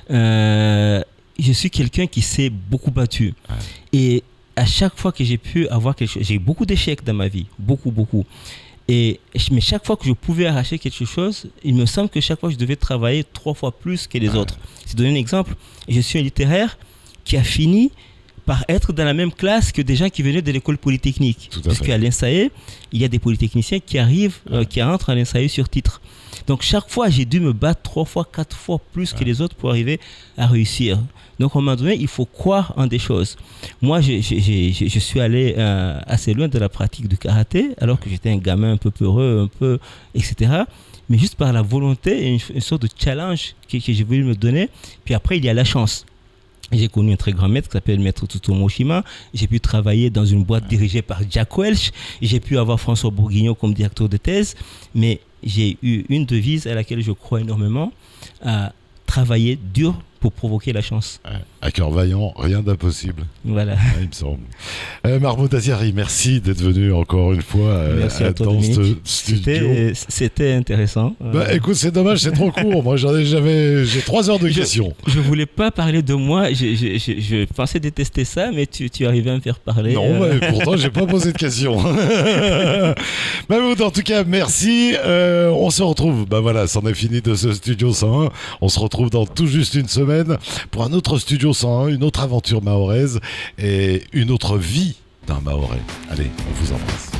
Je suis quelqu'un qui s'est beaucoup battu. Et à chaque fois que j'ai pu avoir quelque chose... J'ai eu beaucoup d'échecs dans ma vie, beaucoup. Mais chaque fois que je pouvais arracher quelque chose, il me semble que chaque fois je devais travailler 3 fois plus que les autres. Je vais donner un exemple. Je suis un littéraire qui a fini par être dans la même classe que des gens qui venaient de l'école polytechnique. Parce qu'à l'INSAE, il y a des polytechniciens qui arrivent, qui entrent à l'INSAE sur titre. Donc chaque fois, j'ai dû me battre 3 fois, 4 fois plus que les autres pour arriver à réussir. Donc à un moment donné, il faut croire en des choses. Moi, je suis allé assez loin de la pratique du karaté, alors que j'étais un gamin un peu peureux, etc. Mais juste par la volonté et une sorte de challenge que j'ai voulu me donner. Puis après, il y a la chance. J'ai connu un très grand maître qui s'appelle Maître Tsutomu Oshima. J'ai pu travailler dans une boîte dirigée par Jack Welch. J'ai pu avoir François Bourguignon comme directeur de thèse. Mais j'ai eu une devise à laquelle je crois énormément, à travailler dur pour provoquer la chance. À cœur vaillant, rien d'impossible. Voilà. Il me semble. Mahmoud Aziari, merci d'être venu encore une fois dans ce studio. C'était intéressant. Écoute, c'est dommage, c'est trop court. Moi, j'ai 3 heures de questions. Je voulais pas parler de moi. Je pensais détester ça, mais tu arrivais à me faire parler. Non, pourtant, j'ai pas posé de questions. Mahmoud, en tout cas, merci. On se retrouve. C'en est fini de ce Studio 101. On se retrouve dans tout juste une semaine pour un autre Studio 101, une autre aventure mahoraise et une autre vie d'un Mahorais. Allez, on vous embrasse.